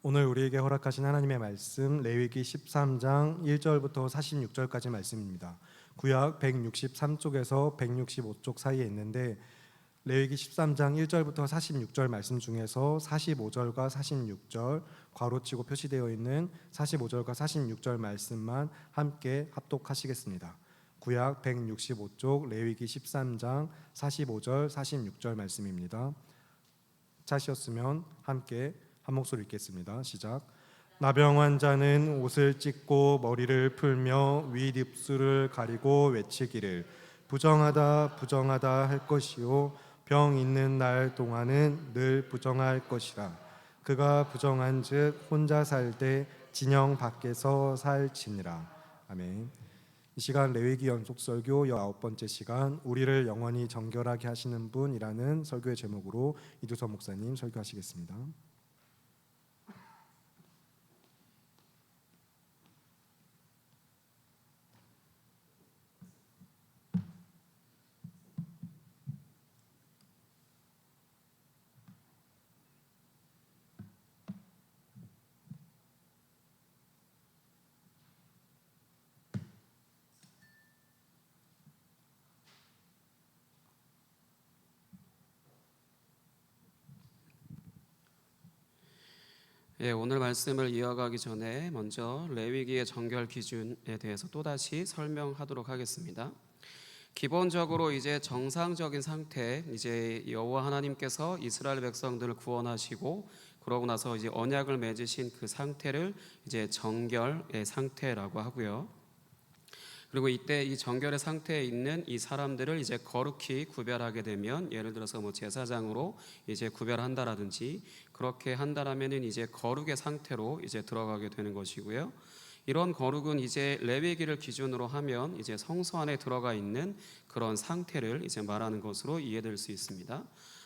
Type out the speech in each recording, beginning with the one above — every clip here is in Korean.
오늘 우리에게 허락하신 하나님의 말씀 레위기 13장 1절부터 46절까지 말씀입니다. 구약 163쪽에서 165쪽 사이에 있는데 레위기 13장 1절부터 46절 말씀 중에서 45절과 46절 괄호치고 표시되어 있는 45절과 46절 말씀만 함께 합독하시겠습니다. 구약 165쪽 레위기 13장 45절 46절 말씀입니다. 찾으셨으면 함께 한 목소리 읽겠습니다. 시작. 나병 환자는 옷을 찢고 머리를 풀며 윗입술을 가리고 외치기를 부정하다 부정하다 할 것이요 병 있는 날 동안은 늘 부정할 것이라. 그가 부정한즉 혼자 살 때 진영 밖에서 살지니라. 아멘. 이 시간 레위기 연속 설교 19번째 시간 우리를 영원히 정결하게 하시는 분이라는 설교의 제목으로 이두서 목사님 설교하시겠습니다. 오늘 말씀을 이어가기 전에 먼저 레위기의 정결 기준에 대해서 또다시 설명하도록 하겠습니다. 기본적으로 이제 정상적인 상태, 이제 여호와 하나님께서 이스라엘 백성들을 구원하시고 그러고 나서 이제 언약을 맺으신 그 상태를 이제 정결의 상태라고 하고요. 그리고 이때 이 정결의 상태에 있는 이 사람들을 이제 거룩히 구별하게 되면, 예를 들어서 뭐 제사장으로 이제 구별한다라든지 그렇게 한다라면은 이제 거룩의 상태로 이제 들어가게 되는 것이고요. 이런 거룩은 이제 레위기를 기준으로 하면 이제 성소 안에 들어가 있는 그런 상태를 이제 말하는 것으로 이해될 수 있습니다.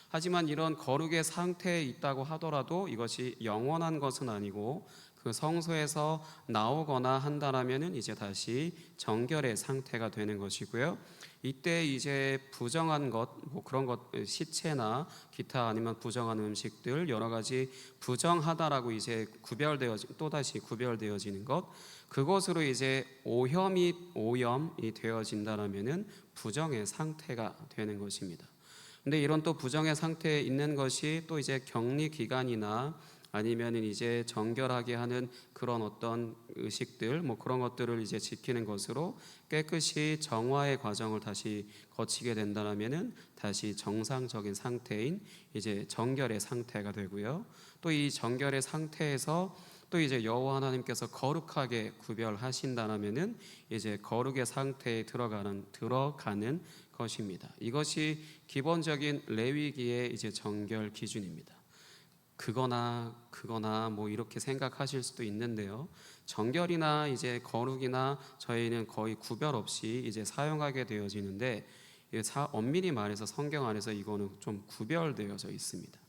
하지만 이런 거룩의 상태에 있다고 하더라도 이것이 영원한 것은 아니고 그 성소에서 나오거나 한다라면은 이제 다시 정결의 상태가 되는 것이고요. 이때 이제 부정한 것, 뭐 그런 것, 시체나 기타 아니면 부정한 음식들 여러 가지 부정하다라고 이제 또다시 구별되어지는 것, 그것으로 이제 오염이 되어진다라면은 부정의 상태가 되는 것입니다. 근데 이런 또 부정의 상태에 있는 것이 또 이제 격리 기간이나 아니면은 이제 정결하게 하는 그런 어떤 의식들, 뭐 그런 것들을 이제 지키는 것으로 깨끗이 정화의 과정을 다시 거치게 된다면은 다시 정상적인 상태인 이제 정결의 상태가 되고요. 또 이 정결의 상태에서 또 이제 여호와 하나님께서 거룩하게 구별하신다면은 이제 거룩의 상태에 들어가는 것입니다. 이것이 기본적인 레위기의 이제 정결 기준입니다. 그거나 뭐 이렇게 생각하실 수도 있는데요. 정결이나 이제 거룩이나 저희는 거의 구별 없이 이제 사용하게 되어지는데, 엄밀히 말해서 성경 안에서 이거는 좀 구별되어져 있습니다.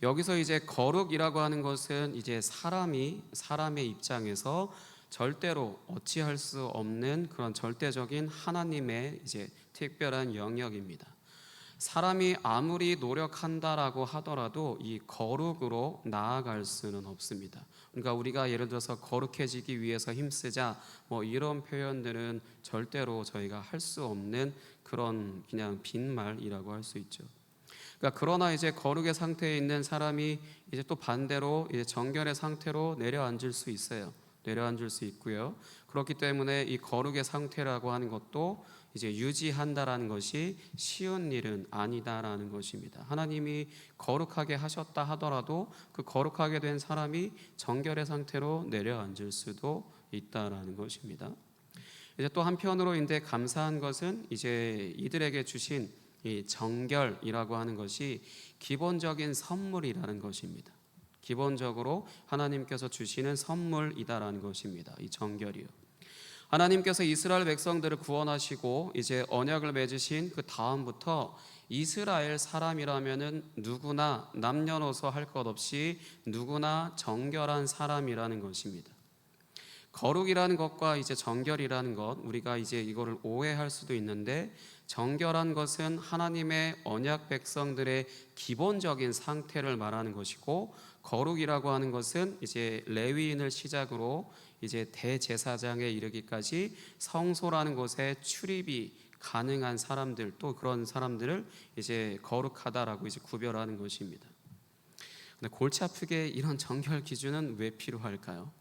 여기서 이제 거룩이라고 하는 것은 이제 사람의 입장에서 절대로 어찌할 수 없는 그런 절대적인 하나님의 이제 특별한 영역입니다. 사람이 아무리 노력한다라고 하더라도 이 거룩으로 나아갈 수는 없습니다. 그러니까 우리가 예를 들어서 거룩해지기 위해서 힘쓰자 뭐 이런 표현들은 절대로 저희가 할 수 없는 그런 그냥 빈말이라고 할 수 있죠. 그러니까 그러나 이제 거룩의 상태에 있는 사람이 이제 또 반대로 이제 정결의 상태로 내려앉을 수 있어요. 내려앉을 수 있고요. 그렇기 때문에 이 거룩의 상태라고 하는 것도 이제 유지한다라는 것이 쉬운 일은 아니다라는 것입니다. 하나님이 거룩하게 하셨다 하더라도 그 거룩하게 된 사람이 정결의 상태로 내려앉을 수도 있다라는 것입니다. 이제 또 한편으로 이제 감사한 것은 이제 이들에게 주신 이 정결이라고 하는 것이 기본적인 선물이라는 것입니다. 기본적으로 하나님께서 주시는 선물이다라는 것입니다. 이 정결이요. 하나님께서 이스라엘 백성들을 구원하시고 이제 언약을 맺으신 그 다음부터 이스라엘 사람이라면은 누구나 남녀노소 할 것 없이 누구나 정결한 사람이라는 것입니다. 거룩이라는 것과 이제 정결이라는 것, 우리가 이제 이거를 오해할 수도 있는데, 정결한 것은 하나님의 언약 백성들의 기본적인 상태를 말하는 것이고, 거룩이라고 하는 것은 이제 레위인을 시작으로 이제 대제사장에 이르기까지 성소라는 곳에 출입이 가능한 사람들, 또 그런 사람들을 이제 거룩하다라고 이제 구별하는 것입니다. 근데 골치 아프게 이런 정결 기준은 왜 필요할까요?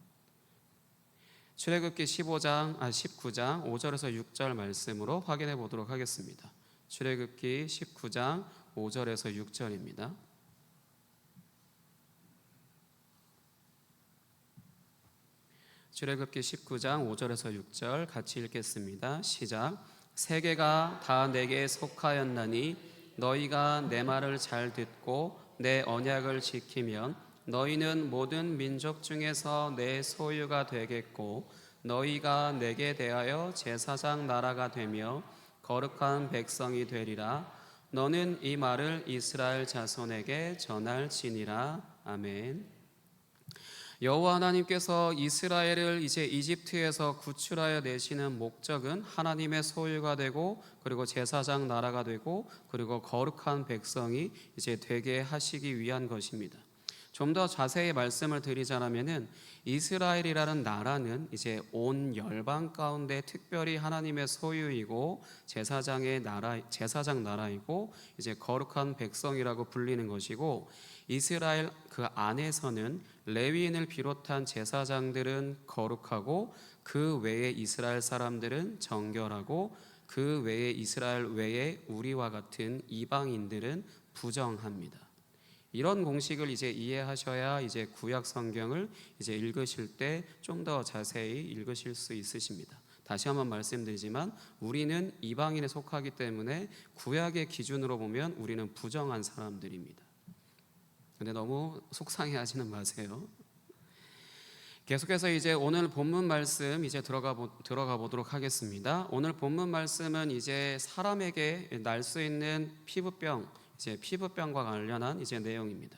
출애굽기 19장 5절에서 6절 말씀으로 확인해 보도록 하겠습니다. 출애굽기 19장 5절에서 6절입니다. 출애굽기 19장 5절에서 6절 같이 읽겠습니다. 시작. 세계가 다 내게 속하였나니 너희가 내 말을 잘 듣고 내 언약을 지키면 너희는 모든 민족 중에서 내 소유가 되겠고 너희가 내게 대하여 제사장 나라가 되며 거룩한 백성이 되리라. 너는 이 말을 이스라엘 자손에게 전할지니라. 아멘. 여호와 하나님께서 이스라엘을 이제 이집트에서 구출하여 내시는 목적은 하나님의 소유가 되고 그리고 제사장 나라가 되고 그리고 거룩한 백성이 이제 되게 하시기 위한 것입니다. 좀 더 자세히 말씀을 드리자면은 이스라엘이라는 나라는 이제 온 열방 가운데 특별히 하나님의 소유이고 제사장 나라이고 이제 거룩한 백성이라고 불리는 것이고 이스라엘 그 안에서는 레위인을 비롯한 제사장들은 거룩하고 그 외에 이스라엘 사람들은 정결하고 그 외에 이스라엘 외에 우리와 같은 이방인들은 부정합니다. 이런 공식을 이제 이해하셔야 이제 구약 성경을 이제 읽으실 때 좀 더 자세히 읽으실 수 있으십니다. 다시 한번 말씀드리지만 우리는 이방인에 속하기 때문에 구약의 기준으로 보면 우리는 부정한 사람들입니다. 근데 너무 속상해하지는 마세요. 계속해서 이제 오늘 본문 말씀 이제 들어가 보도록 하겠습니다. 오늘 본문 말씀은 이제 사람에게 날 수 있는 피부병, 이제 피부병과 관련한 이제 내용입니다.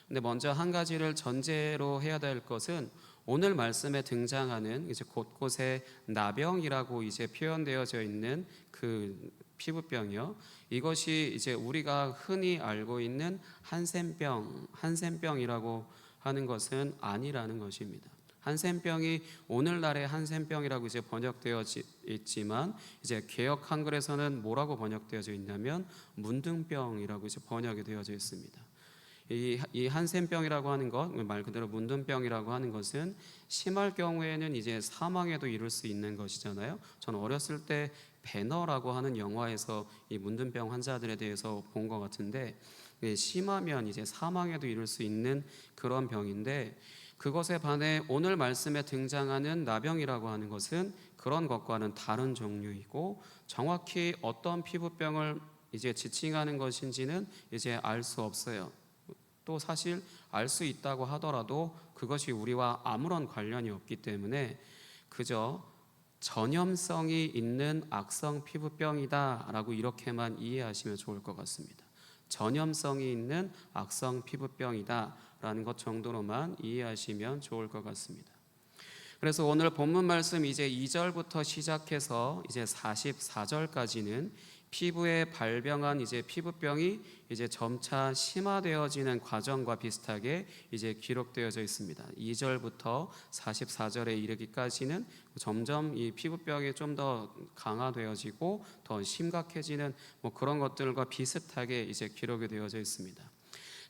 근데 먼저 한 가지를 전제로 해야 될 것은 오늘 말씀에 등장하는 이제 곳곳에 나병이라고 이제 표현되어져 있는 그 피부병이요. 이것이 이제 우리가 흔히 알고 있는 한센병이라고 하는 것은 아니라는 것입니다. 한센병이 오늘날의 한센병이라고 이제 번역되어 있지만 이제 개역 한글에서는 뭐라고 번역되어져 있냐면 문둥병이라고 이제 번역이 되어져 있습니다. 이 한센병이라고 하는 것, 말 그대로 문둥병이라고 하는 것은 심할 경우에는 이제 사망에도 이를 수 있는 것이잖아요. 저는 어렸을 때 배너라고 하는 영화에서 이 문둥병 환자들에 대해서 본 것 같은데 심하면 이제 사망에도 이를 수 있는 그런 병인데 그것에 반해 오늘 말씀에 등장하는 나병이라고 하는 것은 그런 것과는 다른 종류이고 정확히 어떤 피부병을 이제 지칭하는 것인지는 이제 알 수 없어요. 또 사실 알 수 있다고 하더라도 그것이 우리와 아무런 관련이 없기 때문에 그저 전염성이 있는 악성 피부병이다라고 이렇게만 이해하시면 좋을 것 같습니다. 전염성이 있는 악성 피부병이다라는 것 정도로만 이해하시면 좋을 것 같습니다. 그래서 오늘 본문 말씀 이제 2절부터 시작해서 이제 44절까지는 피부에 발병한 이제 피부병이 이제 점차 심화되어지는 과정과 비슷하게 이제 기록되어져 있습니다. 2절부터 44절에 이르기까지는 점점 이 피부병이 좀 더 강화되어지고 더 심각해지는 뭐 그런 것들과 비슷하게 이제 기록이 되어져 있습니다.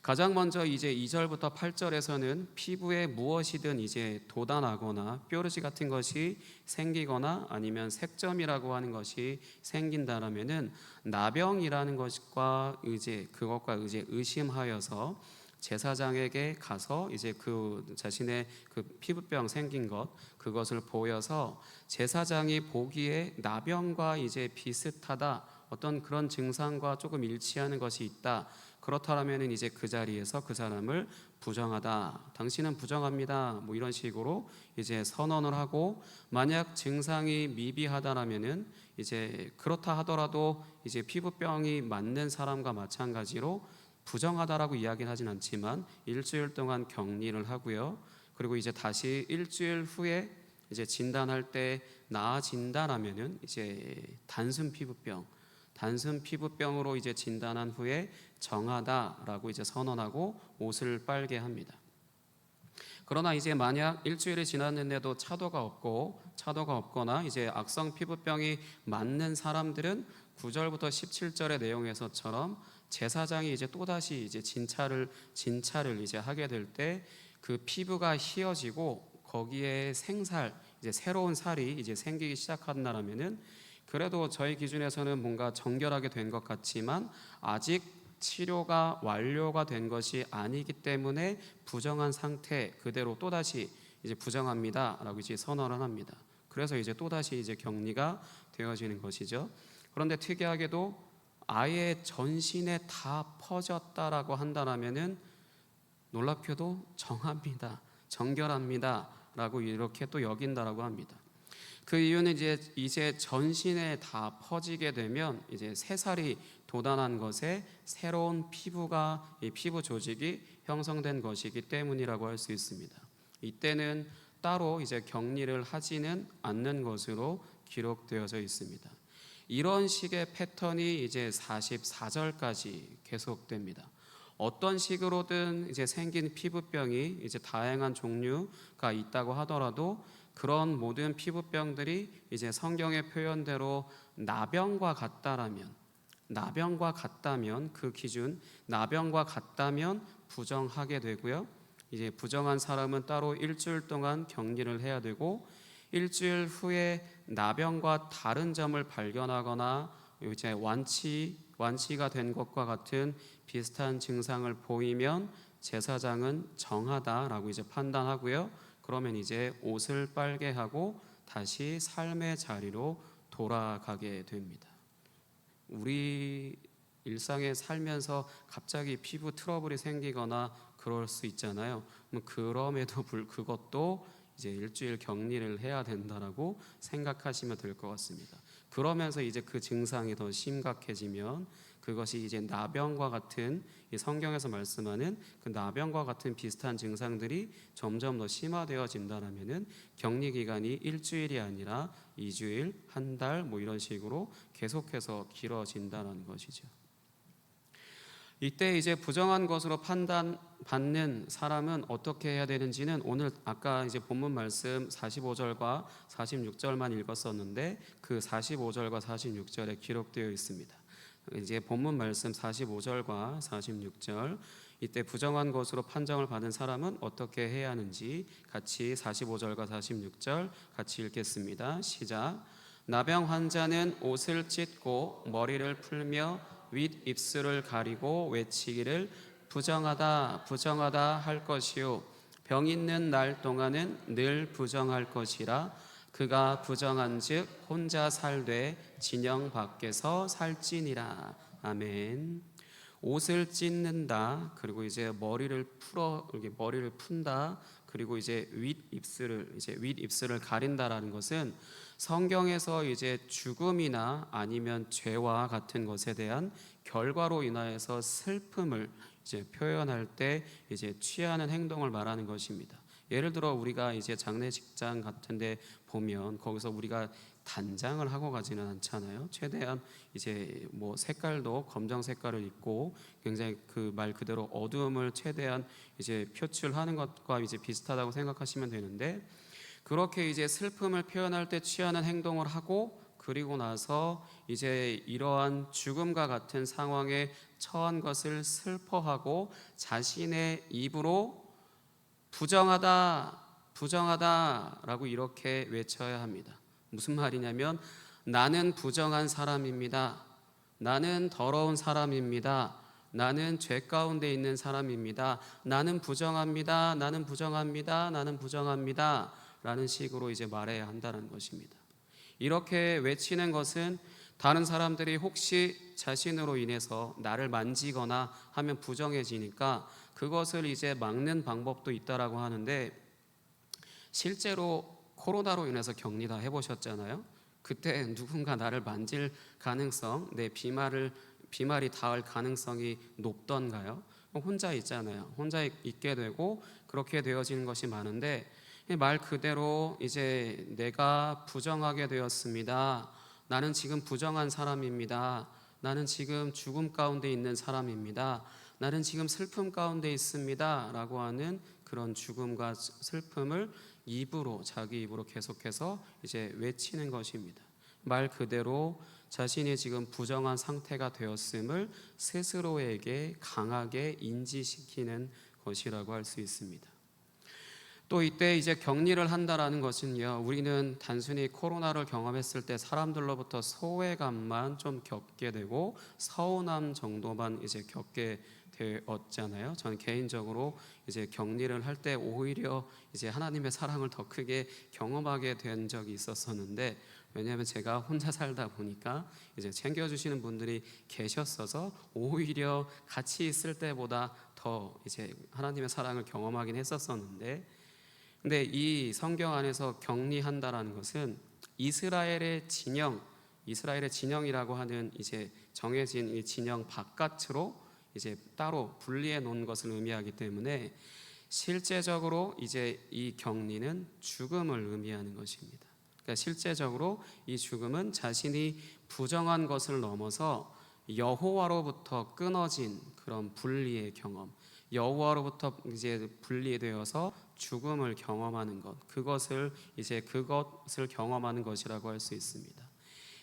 가장 먼저 이제 2절부터 8절에서는 피부에 무엇이든 이제 돋아나거나 뾰루지 같은 것이 생기거나 아니면 색점이라고 하는 것이 생긴다라면은 나병이라는 것과 그것과 의심하여서 제사장에게 가서 이제 그 자신의 그 피부병 생긴 그것을 보여서 제사장이 보기에 나병과 이제 비슷하다, 어떤 그런 증상과 조금 일치하는 것이 있다. 그렇다면 이제 그 자리에서 그 사람을 부정하다, 당신은 부정합니다, 뭐 이런 식으로 이제 선언을 하고, 만약 증상이 미비하다라면은 이제 그렇다 하더라도 이제 피부병이 맞는 사람과 마찬가지로 부정하다라고 이야기는 하진 않지만 일주일 동안 격리를 하고요. 그리고 이제 다시 일주일 후에 이제 진단할 때 나아진다라면은 이제 단순 피부병으로 이제 진단한 후에 정하다라고 이제 선언하고 옷을 빨게 합니다. 그러나 이제 만약 일주일이 지났는데도 차도가 없거나 이제 악성 피부병이 맞는 사람들은 9절부터 17절의 내용에서처럼 제사장이 이제 또다시 이제 진찰을 이제 하게 될 때 그 피부가 휘어지고 거기에 생살, 이제 새로운 살이 이제 생기기 시작한다면은, 그래도 저희 기준에서는 뭔가 정결하게 된 것 같지만 아직 치료가 완료가 된 것이 아니기 때문에 부정한 상태 그대로 또다시 이제 부정합니다라고 이제 선언을 합니다. 그래서 이제 또다시 이제 격리가 되어지는 것이죠. 그런데 특이하게도 아예 전신에 다 퍼졌다라고 한다면은 놀랍게도 정합니다, 정결합니다라고 이렇게 또 여긴다라고 합니다. 그 이유는 이제 전신에 다 퍼지게 되면 이제 새살이 돋아난 것에 새로운 피부가, 이 피부 조직이 형성된 것이기 때문이라고 할 수 있습니다. 이때는 따로 이제 격리를 하지는 않는 것으로 기록되어져 있습니다. 이런 식의 패턴이 이제 44절까지 계속됩니다. 어떤 식으로든 이제 생긴 피부병이 이제 다양한 종류가 있다고 하더라도 그런 모든 피부병들이 이제 성경의 표현대로 나병과 같다면 그 기준, 나병과 같다면 부정하게 되고요. 이제 부정한 사람은 따로 일주일 동안 격리를 해야 되고, 일주일 후에 나병과 다른 점을 발견하거나 이제 완치가 된 것과 같은 비슷한 증상을 보이면 제사장은 정하다라고 이제 판단하고요. 그러면 이제 옷을 빨게 하고 다시 삶의 자리로 돌아가게 됩니다. 우리 일상에 살면서 갑자기 피부 트러블이 생기거나 그럴 수 있잖아요. 그럼에도 그것도 이제 일주일 격리를 해야 된다라고 생각하시면 될 것 같습니다. 그러면서 이제 그 증상이 더 심각해지면 그것이 이제 나병과 같은, 이 성경에서 말씀하는 그 나병과 같은 비슷한 증상들이 점점 더 심화되어진다면은 격리 기간이 일주일이 아니라 2주일, 한 달 뭐 이런 식으로 계속해서 길어진다는 것이죠. 이때 이제 부정한 것으로 판단받는 사람은 어떻게 해야 되는지는 오늘 아까 이제 본문 말씀 45절과 46절만 읽었었는데 그 45절과 46절에 기록되어 있습니다. 이제 본문 말씀 45절과 46절, 이때 부정한 것으로 판정을 받은 사람은 어떻게 해야 하는지 같이 45절과 46절 같이 읽겠습니다. 시작. 나병 환자는 옷을 찢고 머리를 풀며 윗입술을 가리고 외치기를 부정하다 부정하다 할 것이요 병 있는 날 동안은 늘 부정할 것이라. 그가 부정한즉 혼자 살되 진영 밖에서 살지니라. 아멘. 옷을 찢는다, 그리고 이제 머리를 푼다, 그리고 이제 윗입술을 가린다라는 것은 성경에서 이제 죽음이나 아니면 죄와 같은 것에 대한 결과로 인하여서 슬픔을 이제 표현할 때 이제 취하는 행동을 말하는 것입니다. 예를 들어 우리가 이제 장례식장 같은데 보면 거기서 우리가 단장을 하고 가지는 않잖아요. 최대한 이제 뭐 색깔도 검정 색깔을 입고 굉장히 그 말 그대로 어두움을 최대한 이제 표출하는 것과 이제 비슷하다고 생각하시면 되는데, 그렇게 이제 슬픔을 표현할 때 취하는 행동을 하고 그리고 나서 이제 이러한 죽음과 같은 상황에 처한 것을 슬퍼하고 자신의 입으로 부정하다 부정하다라고 이렇게 외쳐야 합니다. 무슨 말이냐면 나는 부정한 사람입니다. 나는 더러운 사람입니다. 나는 죄 가운데 있는 사람입니다. 나는 부정합니다. 나는 부정합니다. 나는 부정합니다. 라는 식으로 이제 말해야 한다는 것입니다. 이렇게 외치는 것은 다른 사람들이 혹시 자신으로 인해서 나를 만지거나 하면 부정해지니까 그것을 이제 막는 방법도 있다라고 하는데, 실제로 코로나로 인해서 격리 다 해보셨잖아요. 그때 누군가 나를 만질 가능성, 내 비말이 닿을 가능성이 높던가요? 혼자 있잖아요. 혼자 있게 되고 그렇게 되어지는 것이 많은데, 말 그대로 이제 내가 부정하게 되었습니다. 나는 지금 부정한 사람입니다. 나는 지금 죽음 가운데 있는 사람입니다. 나는 지금 슬픔 가운데 있습니다. 라고 하는 그런 죽음과 슬픔을 입으로 자기 입으로 계속해서 이제 외치는 것입니다. 말 그대로 자신이 지금 부정한 상태가 되었음을 스스로에게 강하게 인지시키는 것이라고 할 수 있습니다. 또 이때 이제 격리를 한다라는 것은요, 우리는 단순히 코로나를 경험했을 때 사람들로부터 소외감만 좀 겪게 되고 서운함 정도만 이제 겪게 되었잖아요. 저는 개인적으로 이제 격리를 할 때 오히려 이제 하나님의 사랑을 더 크게 경험하게 된 적이 있었었는데, 왜냐하면 제가 혼자 살다 보니까 이제 챙겨주시는 분들이 계셨어서 오히려 같이 있을 때보다 더 이제 하나님의 사랑을 경험하긴 했었었는데, 근데 이 성경 안에서 격리한다라는 것은 이스라엘의 진영이라고 하는 이제 정해진 이 진영 바깥으로 이제 따로 분리해 놓은 것을 의미하기 때문에 실제적으로 이제 이 격리는 죽음을 의미하는 것입니다. 그러니까 실제적으로 이 죽음은 자신이 부정한 것을 넘어서 여호와로부터 끊어진 그런 분리의 경험, 여호와로부터 이제 분리되어서 죽음을 경험하는 것, 그것을 경험하는 것이라고 할 수 있습니다.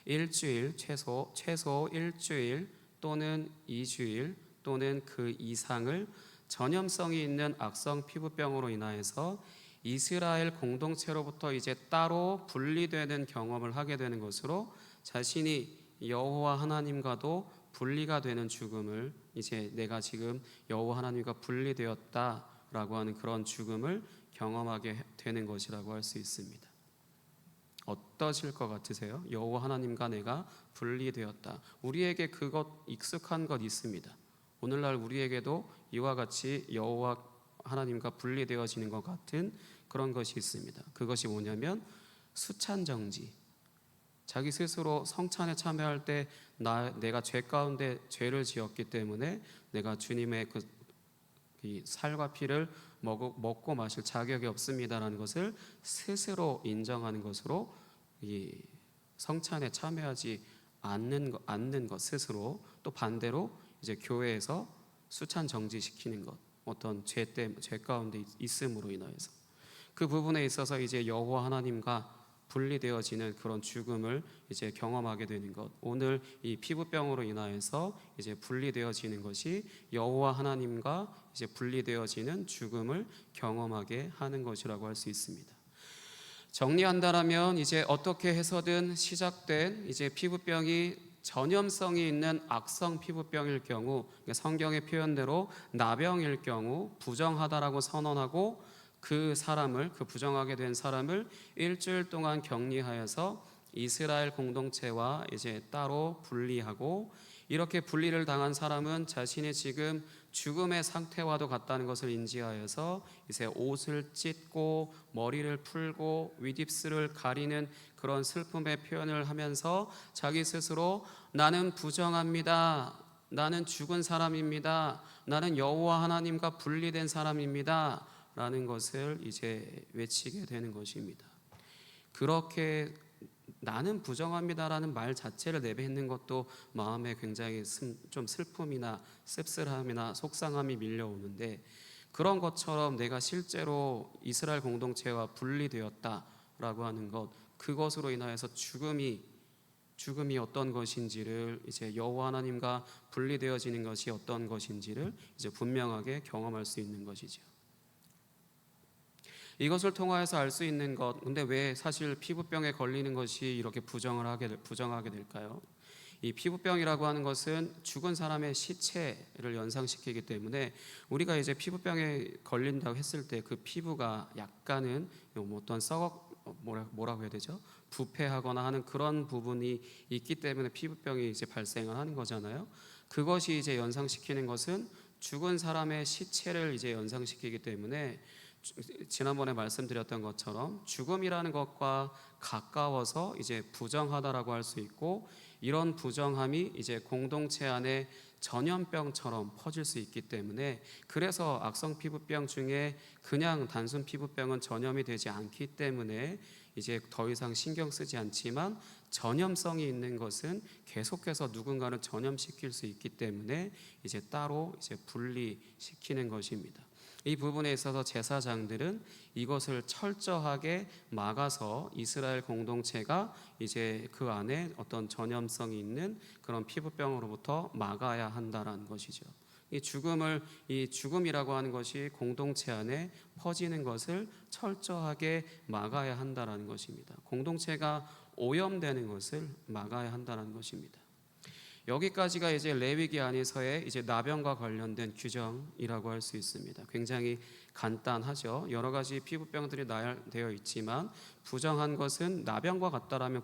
일주일 최소 일주일 또는 2주일 또는 그 이상을 전염성이 있는 악성 피부병으로 인하여서 이스라엘 공동체로부터 이제 따로 분리되는 경험을 하게 되는 것으로 자신이 여호와 하나님과도 분리가 되는 죽음을, 이제 내가 지금 여호와 하나님과 분리되었다라고 하는 그런 죽음을 경험하게 되는 것이라고 할 수 있습니다. 어떠실 것 같으세요? 여호와 하나님과 내가 분리되었다. 우리에게 그것 익숙한 것 있습니다. 오늘날 우리에게도 이와 같이 여호와 하나님과 분리되어지는 것 같은 그런 것이 있습니다. 그것이 뭐냐면 수찬정지. 자기 스스로 성찬에 참여할 때 내가 죄 가운데 죄를 지었기 때문에 내가 주님의 이 살과 피를 먹고 마실 자격이 없습니다라는 것을 스스로 인정하는 것으로 이 성찬에 참여하지 않는 것 스스로, 또 반대로 이제 교회에서 수찬 정지시키는 것, 어떤 죄 가운데 있음으로 인하여서 그 부분에 있어서 이제 여호와 하나님과 분리되어지는 그런 죽음을 이제 경험하게 되는 것, 오늘 이 피부병으로 인하여서 이제 분리되어지는 것이 여호와 하나님과 이제 분리되어지는 죽음을 경험하게 하는 것이라고 할 수 있습니다. 정리한다라면 이제 어떻게 해서든 시작된 이제 피부병이 전염성이 있는 악성 피부병일 경우, 성경의 표현대로 나병일 경우 부정하다라고 선언하고 그 부정하게 된 사람을 일주일 동안 격리하여서 이스라엘 공동체와 이제 따로 분리하고, 이렇게 분리를 당한 사람은 자신이 지금 죽음의 상태와도 같다는 것을 인지하여서 이제 옷을 찢고 머리를 풀고 윗입술을 가리는 그런 슬픔의 표현을 하면서 자기 스스로 나는 부정합니다. 나는 죽은 사람입니다. 나는 여호와 하나님과 분리된 사람입니다. 라는 것을 이제 외치게 되는 것입니다. 그렇게 나는 부정합니다라는 말 자체를 내뱉는 것도 마음에 굉장히 좀 슬픔이나 씁쓸함이나 속상함이 밀려오는데, 그런 것처럼 내가 실제로 이스라엘 공동체와 분리되었다라고 하는 것, 그것으로 인하여서 죽음이 어떤 것인지를, 이제 여호와 하나님과 분리되어지는 것이 어떤 것인지를 이제 분명하게 경험할 수 있는 것이죠. 이것을 통하여서 알 수 있는 것, 근데 왜 사실 피부병에 걸리는 것이 이렇게 부정하게 될까요? 이 피부병이라고 하는 것은 죽은 사람의 시체를 연상시키기 때문에 우리가 이제 피부병에 걸린다고 했을 때 그 피부가 약간은 어떤 뭐라고 해야 되죠? 부패하거나 하는 그런 부분이 있기 때문에 피부병이 이제 발생을 하는 거잖아요. 그것이 이제 연상시키는 것은 죽은 사람의 시체를 이제 연상시키기 때문에, 지난번에 말씀드렸던 것처럼 죽음이라는 것과 가까워서 이제 부정하다라고 할 수 있고, 이런 부정함이 이제 공동체 안에 전염병처럼 퍼질 수 있기 때문에, 그래서 악성 피부병 중에 그냥 단순 피부병은 전염이 되지 않기 때문에 이제 더 이상 신경 쓰지 않지만, 전염성이 있는 것은 계속해서 누군가를 전염시킬 수 있기 때문에 이제 따로 이제 분리시키는 것입니다. 이 부분에 있어서 제사장들은 이것을 철저하게 막아서 이스라엘 공동체가 이제 그 안에 어떤 전염성이 있는 그런 피부병으로부터 막아야 한다라는 것이죠. 이 죽음이라고 하는 것이 공동체 안에 퍼지는 것을 철저하게 막아야 한다라는 것입니다. 공동체가 오염되는 것을 막아야 한다는 것입니다. 여기까지가 이제 레위기 안에서의 이제 나병과 관련된 규정이라고 할 수 있습니다. 굉장히 간단하죠. 여러 가지 피부병들이 나열되어 있지만 부정한 것은 나병과 같다라면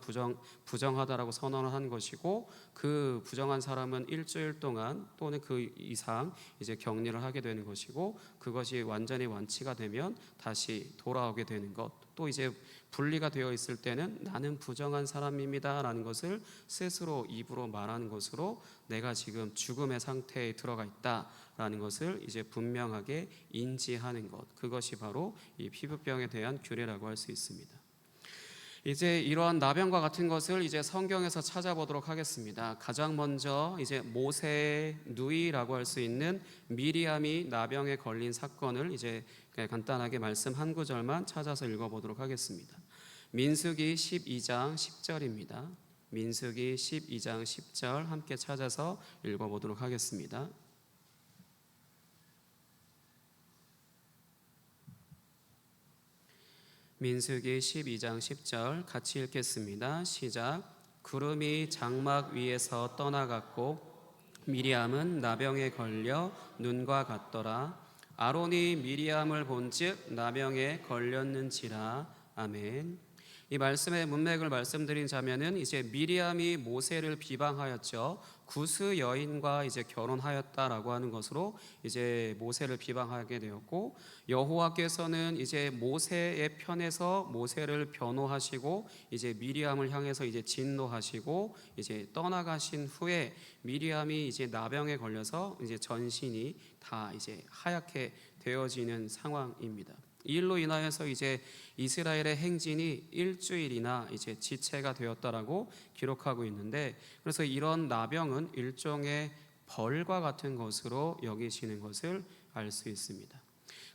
부정하다라고 선언을 한 것이고, 그 부정한 사람은 일주일 동안 또는 그 이상 이제 격리를 하게 되는 것이고, 그것이 완전히 완치가 되면 다시 돌아오게 되는 것. 또 이제 분리가 되어 있을 때는 나는 부정한 사람입니다라는 것을 스스로 입으로 말하는 것으로 내가 지금 죽음의 상태에 들어가 있다라는 것을 이제 분명하게 인지하는 것, 그것이 바로 이 피부병에 대한 규례라고 할 수 있습니다. 이제 이러한 나병과 같은 것을 이제 성경에서 찾아보도록 하겠습니다. 가장 먼저 이제 모세의 누이라고 할 수 있는 미리암이 나병에 걸린 사건을 이제 간단하게 말씀 한 구절만 찾아서 읽어보도록 하겠습니다. 민수기 12장 10절입니다. 민수기 12장 10절 함께 찾아서 읽어보도록 하겠습니다. 민수기 12장 10절 같이 읽겠습니다. 시작. 구름이 장막 위에서 떠나갔고 미리암은 나병에 걸려 눈과 같더라. 아론이 미리암을 본즉 나병에 걸렸는지라. 아멘. 이 말씀의 문맥을 말씀드리자면은 이제 미리암이 모세를 비방하였죠. 구스 여인과 이제 결혼하였다라고 하는 것으로 이제 모세를 비방하게 되었고, 여호와께서는 이제 모세의 편에서 모세를 변호하시고 이제 미리암을 향해서 이제 진노하시고 이제 떠나가신 후에 미리암이 이제 나병에 걸려서 이제 전신이 다 이제 하얗게 되어지는 상황입니다. 이 일로 인하여서 이제 이스라엘의 행진이 일주일이나 이제 지체가 되었다라고 기록하고 있는데, 그래서 이런 나병은 일종의 벌과 같은 것으로 여기시는 것을 알 수 있습니다.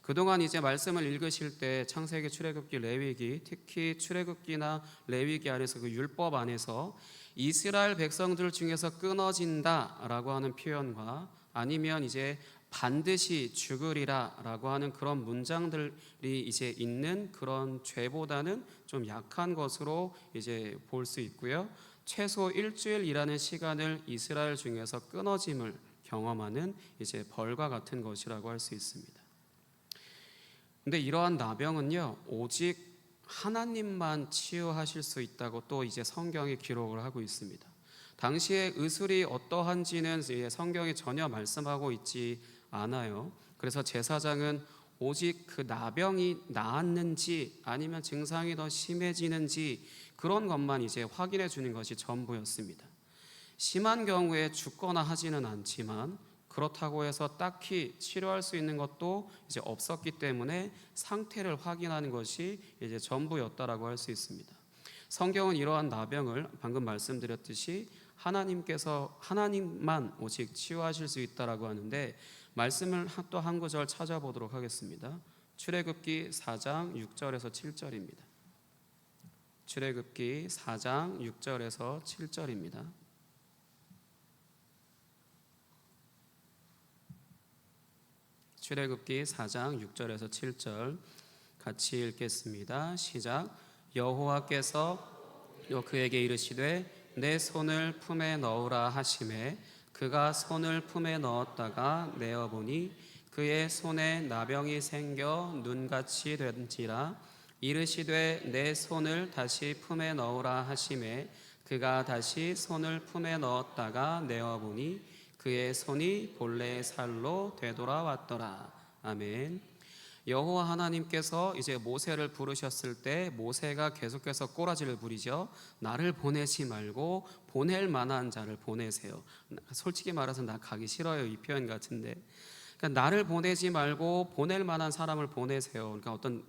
그동안 이제 말씀을 읽으실 때 창세기, 출애굽기, 레위기, 특히 출애굽기나 레위기 안에서 그 율법 안에서 이스라엘 백성들 중에서 끊어진다라고 하는 표현과 아니면 이제 반드시 죽으리라라고 하는 그런 문장들이 이제 있는 그런 죄보다는 좀 약한 것으로 이제 볼 수 있고요. 최소 일주일이라는 시간을 이스라엘 중에서 끊어짐을 경험하는 이제 벌과 같은 것이라고 할 수 있습니다. 근데 이러한 나병은요, 오직 하나님만 치유하실 수 있다고 또 이제 성경이 기록을 하고 있습니다. 당시에 의술이 어떠한지는 성경이 전혀 말씀하고 있지 않아요. 그래서 제사장은 오직 그 나병이 나았는지 아니면 증상이 더 심해지는지 그런 것만 이제 확인해 주는 것이 전부였습니다. 심한 경우에 죽거나 하지는 않지만 그렇다고 해서 딱히 치료할 수 있는 것도 이제 없었기 때문에 상태를 확인하는 것이 이제 전부였다라고 할 수 있습니다. 성경은 이러한 나병을 방금 말씀드렸듯이 하나님만 오직 치유하실 수 있다라고 하는데, 말씀을 또 한 구절 찾아보도록 하겠습니다. 출애굽기 4장 6절에서 7절입니다. 출애굽기 4장 6절에서 7절입니다. 출애굽기 4장 6절에서 7절 같이 읽겠습니다. 시작. 여호와께서 그에게 이르시되 내 손을 품에 넣으라 하시매 그가 손을 품에 넣었다가 내어보니 그의 손에 나병이 생겨 눈같이 된지라. 이르시되 내 손을 다시 품에 넣으라 하시매 그가 다시 손을 품에 넣었다가 내어보니 그의 손이 본래의 살로 되돌아왔더라. 아멘. 여호와 하나님께서 이제 모세를 부르셨을 때 모세가 계속해서 꼬라지를 부리죠. 나를 보내지 말고 보낼 만한 자를 보내세요. 솔직히 말해서 나 가기 싫어요, 이 표현 같은데. 그러니까 나를 보내지 말고 보낼 만한 사람을 보내세요. 그러니까 어떤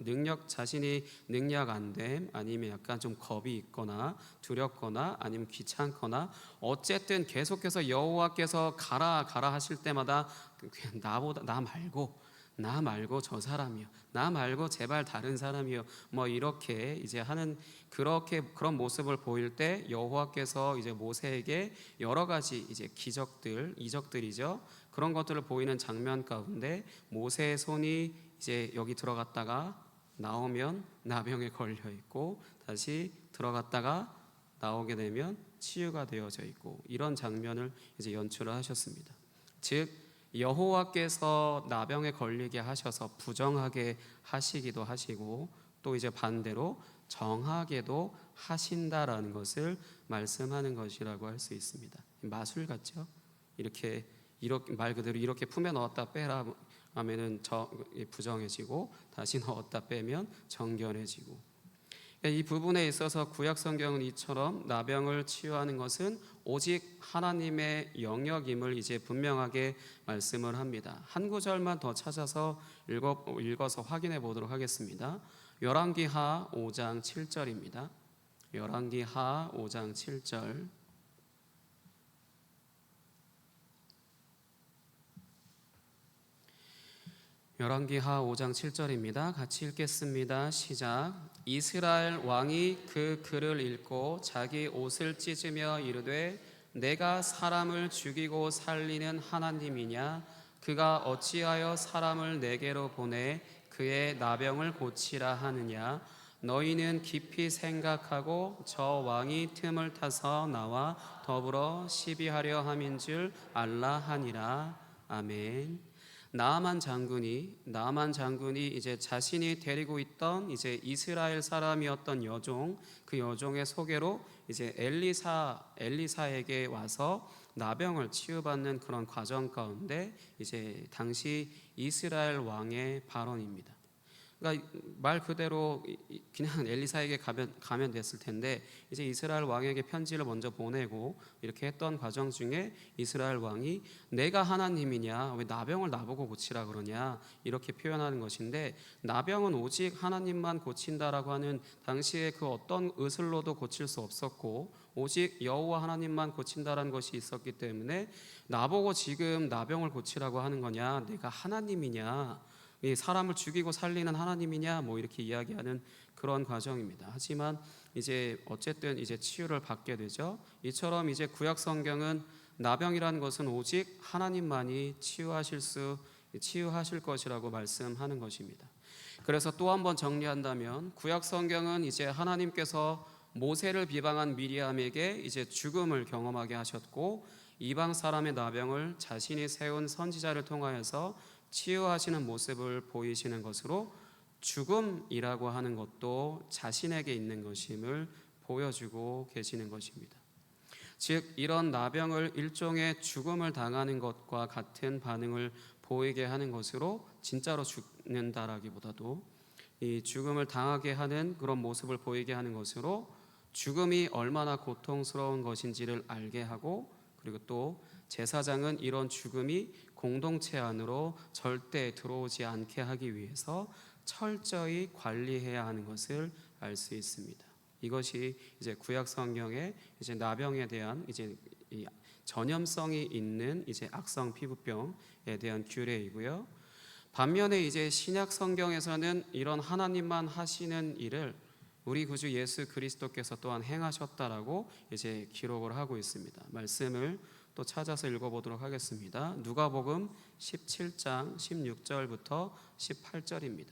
자신이 능력 안 됨, 아니면 약간 좀 겁이 있거나 두렵거나 아니면 귀찮거나 어쨌든 계속해서 여호와께서 가라 하실 때마다 그냥 나 말고 나 말고 저 사람이요, 나 말고 제발 다른 사람이요, 뭐 이렇게 이제 하는 그런 모습을 보일 때 여호와께서 이제 모세에게 여러 가지 이제 기적들, 이적들이죠. 그런 것들을 보이는 장면 가운데 모세의 손이 이제 여기 들어갔다가 나오면 나병에 걸려 있고, 다시 들어갔다가 나오게 되면 치유가 되어져 있고, 이런 장면을 이제 연출을 하셨습니다. 즉 여호와께서 나병에 걸리게 하셔서 부정하게 하시기도 하시고, 또 이제 반대로 정하게도 하신다라는 것을 말씀하는 것이라고 할 수 있습니다. 마술 같죠? 이렇게 말 그대로 이렇게 품에 넣었다 빼라 하면은 부정해지고, 다시 넣었다 빼면 정결해지고. 이 부분에 있어서 구약 성경은 이처럼 나병을 치유하는 것은 오직 하나님의 영역임을 이제 분명하게 말씀을 합니다. 한 구절만 더 찾아서 읽어서 확인해 보도록 하겠습니다. 열왕기하 5장 7절입니다. 열왕기하 5장 7절. 열왕기하 5장 7절입니다. 같이 읽겠습니다. 시작. 이스라엘 왕이 그 글을 읽고 자기 옷을 찢으며 이르되 내가 사람을 죽이고 살리는 하나님이냐? 그가 어찌하여 사람을 내게로 보내 그의 나병을 고치라 하느냐? 너희는 깊이 생각하고 저 왕이 틈을 타서 나와 더불어 시비하려 함인 줄 알라 하니라. 아멘. 나아만 장군이 이제 자신이 데리고 있던 이제 이스라엘 사람이었던 여종, 그 여종의 소개로 이제 엘리사에게 와서 나병을 치유받는 그런 과정 가운데 이제 당시 이스라엘 왕의 발언입니다. 그러니까 말 그대로 그냥 엘리사에게 가면 됐을 텐데, 이제 이스라엘 왕에게 편지를 먼저 보내고 이렇게 했던 과정 중에 이스라엘 왕이 내가 하나님이냐, 왜 나병을 나보고 고치라 그러냐, 이렇게 표현하는 것인데, 나병은 오직 하나님만 고친다라고 하는 당시에 그 어떤 의술로도 고칠 수 없었고 오직 여호와 하나님만 고친다라는 것이 있었기 때문에 나보고 지금 나병을 고치라고 하는 거냐, 내가 하나님이냐, 이 사람을 죽이고 살리는 하나님이냐, 뭐 이렇게 이야기하는 그런 과정입니다. 하지만 이제 어쨌든 이제 치유를 받게 되죠. 이처럼 이제 구약 성경은 나병이라는 것은 오직 하나님만이 치유하실 것이라고 말씀하는 것입니다. 그래서 또 한번 정리한다면 구약 성경은 이제 하나님께서 모세를 비방한 미리암에게 이제 죽음을 경험하게 하셨고, 이방 사람의 나병을 자신이 세운 선지자를 통하여서 치유하시는 모습을 보이시는 것으로 죽음이라고 하는 것도 자신에게 있는 것임을 보여주고 계시는 것입니다. 즉 이런 나병을 일종의 죽음을 당하는 것과 같은 반응을 보이게 하는 것으로, 진짜로 죽는다라기보다도 이 죽음을 당하게 하는 그런 모습을 보이게 하는 것으로 죽음이 얼마나 고통스러운 것인지를 알게 하고, 그리고 또 제사장은 이런 죽음이 공동체 안으로 절대 들어오지 않게 하기 위해서 철저히 관리해야 하는 것을 알 수 있습니다. 이것이 이제 구약 성경의 이제 나병에 대한 이제 이 전염성이 있는 이제 악성 피부병에 대한 규례이고요. 반면에 이제 신약 성경에서는 이런 하나님만 하시는 일을 우리 구주 예수 그리스도께서 또한 행하셨다라고 이제 기록을 하고 있습니다. 말씀을 또 찾아서 읽어보도록 하겠습니다. 누가복음 17장 16절부터 18절입니다.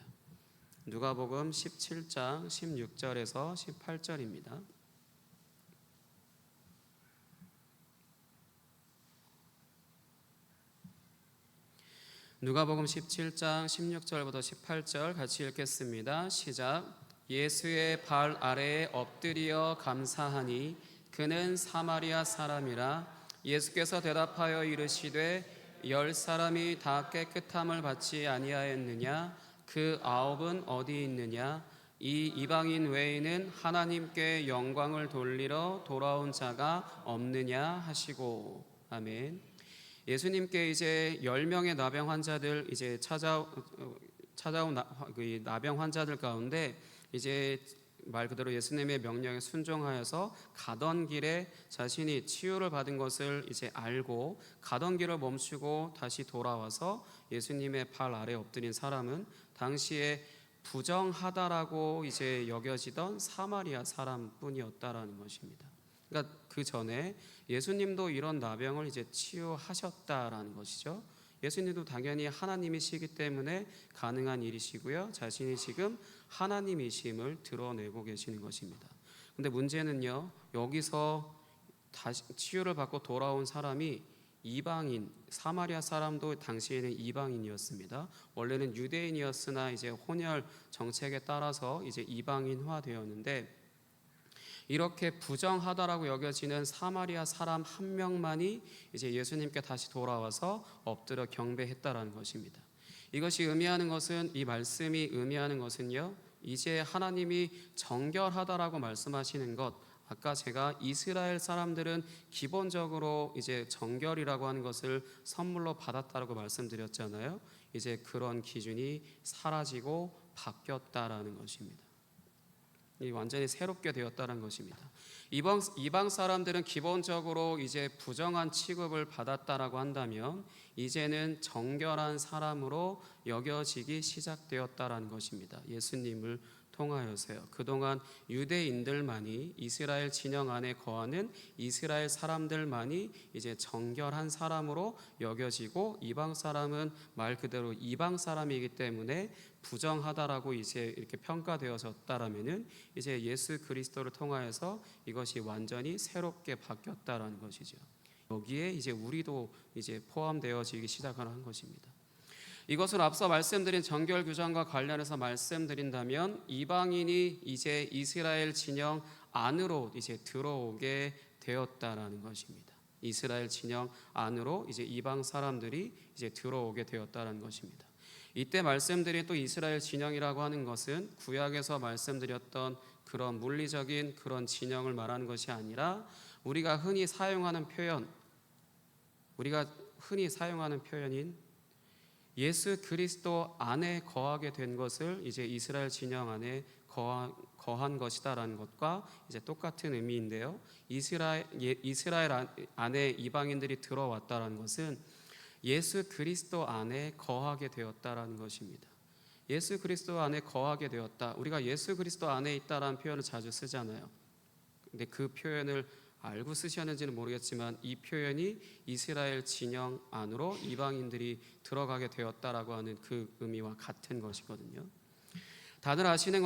누가복음 17장 16절에서 18절입니다. 누가복음 17장 16절부터 18절 같이 읽겠습니다. 시작. 예수의 발 아래에 엎드려 감사하니 그는 사마리아 사람이라. 예수께서 대답하여 이르시되 10사람이 다 깨끗함을 받지 아니하였느냐? 그 9은 어디 있느냐? 이 이방인 외에는 하나님께 영광을 돌리러 돌아온 자가 없느냐 하시고. 아멘. 예수님께 이제 10명의 나병 환자들 이제 찾아온 나병 환자들 가운데 이제 말 그대로 예수님의 명령에 순종하여서 가던 길에 자신이 치유를 받은 것을 이제 알고 가던 길을 멈추고 다시 돌아와서 예수님의 발 아래 엎드린 사람은 당시에 부정하다라고 이제 여겨지던 사마리아 사람뿐이었다라는 것입니다. 그러니까 그 전에 예수님도 이런 나병을 이제 치유하셨다라는 것이죠. 예수님도 당연히 하나님이시기 때문에 가능한 일이시고요. 자신이 지금 하나님이심을 드러내고 계시는 것입니다. 근데 문제는요, 여기서 다시 치유를 받고 돌아온 사람이 이방인, 사마리아 사람도 당시에는 이방인이었습니다. 원래는 유대인이었으나 이제 혼혈 정책에 따라서 이제 이방인화 되었는데, 이렇게 부정하다라고 여겨지는 사마리아 사람 한 명만이 이제 예수님께 다시 돌아와서 엎드려 경배했다라는 것입니다. 이것이 의미하는 것은, 이 말씀이 의미하는 것은요, 이제 하나님이 정결하다라고 말씀하시는 것, 아까 제가 이스라엘 사람들은 기본적으로 이제 정결이라고 하는 것을 선물로 받았다라고 말씀드렸잖아요. 이제 그런 기준이 사라지고 바뀌었다라는 것입니다. 완전히 새롭게 되었다는 것입니다. 이방 사람들은 기본적으로 이제 부정한 취급을 받았다라고 한다면 이제는 정결한 사람으로 여겨지기 시작되었다라는 것입니다. 예수님을 통하여서요. 그동안 유대인들만이, 이스라엘 진영 안에 거하는 이스라엘 사람들만이 이제 정결한 사람으로 여겨지고, 이방 사람은 말 그대로 이방 사람이기 때문에 부정하다라고 이제 이렇게 평가되어졌다라면은 이제 예수 그리스도를 통하여서 이것이 완전히 새롭게 바뀌었다라는 것이죠. 여기에 이제 우리도 이제 포함되어지기 시작하는 것입니다. 이것을 앞서 말씀드린 정결 규정과 관련해서 말씀드린다면, 이방인이 이제 이스라엘 진영 안으로 이제 들어오게 되었다라는 것입니다. 이스라엘 진영 안으로 이제 이방 사람들이 이제 들어오게 되었다라는 것입니다. 이때 말씀드린 또 이스라엘 진영이라고 하는 것은 구약에서 말씀드렸던 그런 물리적인 그런 진영을 말하는 것이 아니라, 우리가 흔히 사용하는 표현인 예수 그리스도 안에 거하게 된 것을 이제 이스라엘 진영 안에 거한 것이다라는 것과 이제 똑같은 의미인데요. 이스라엘 안에 이방인들이 들어왔다라는 것은 예수 그리스도 안에 거하게 되었다라는 것입니다. 예수 그리스도 안에 거하게 되었다. 우리가 예수 그리스도 안에 있다라는 표현을 자주 쓰잖아요. 근데 그 표현을 알고 쓰셨는지는 모르겠지만, 이 표현이 이스라엘 진영 안으로 이방인들이 들어가게 되었다라고 하는 그 의미와 같은 것이거든요. 다들 아시는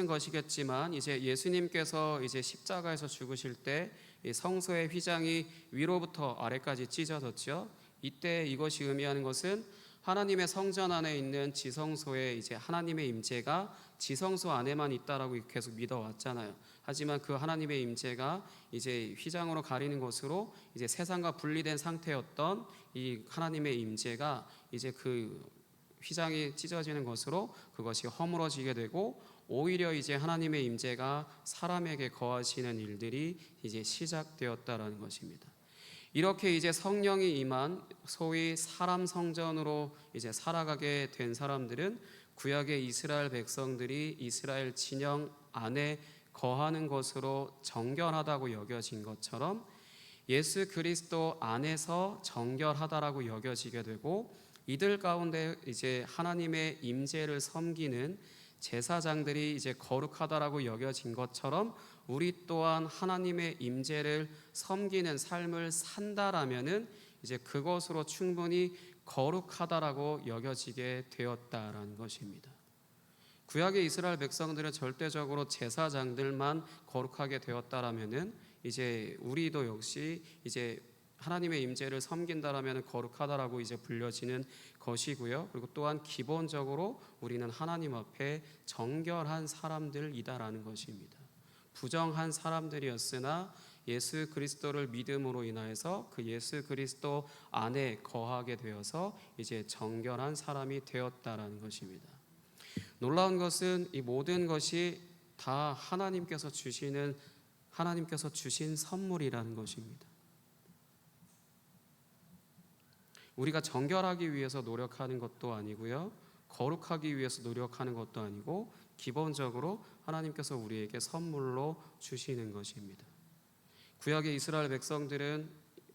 것이겠지만, 이제 예수님께서 이제 십자가에서 죽으실 때 성소의 휘장이 위로부터 아래까지 찢어졌죠. 이때 이것이 의미하는 것은 하나님의 성전 안에 있는 지성소에 이제 하나님의 임재가 지성소 안에만 있다라고 계속 믿어왔잖아요. 하지만 그 하나님의 임재가 이제 휘장으로 가리는 것으로 이제 세상과 분리된 상태였던 이 하나님의 임재가 이제 그 휘장이 찢어지는 것으로 그것이 허물어지게 되고, 오히려 이제 하나님의 임재가 사람에게 거하시는 일들이 이제 시작되었다라는 것입니다. 이렇게 이제 성령이 임한 소위 사람 성전으로 이제 살아가게 된 사람들은 구약의 이스라엘 백성들이 이스라엘 진영 안에 거하는 것으로 정결하다고 여겨진 것처럼, 예수 그리스도 안에서 정결하다라고 여겨지게 되고, 이들 가운데 이제 하나님의 임재를 섬기는 제사장들이 이제 거룩하다라고 여겨진 것처럼, 우리 또한 하나님의 임재를 섬기는 삶을 산다라면은 이제 그것으로 충분히 거룩하다라고 여겨지게 되었다라는 것입니다. 구약의 이스라엘 백성들은 절대적으로 제사장들만 거룩하게 되었다라면은 이제 우리도 역시 이제 하나님의 임재를 섬긴다라면 거룩하다라고 이제 불려지는 것이고요. 그리고 또한 기본적으로 우리는 하나님 앞에 정결한 사람들이다라는 것입니다. 부정한 사람들이었으나 예수 그리스도를 믿음으로 인하여서 그 예수 그리스도 안에 거하게 되어서 이제 정결한 사람이 되었다라는 것입니다. 놀라운 것은 이 모든 것이 다 하나님께서 주신 선물이라는 것입니다. 우리가 정결하기 위해서 노력하는 것도 아니고요, 거룩하기 위해서 노력하는 것도 아니고, 기본적으로 하나님께서 우리에게 선물로 주시는 것입니다. 구약의 이스라엘 백성들은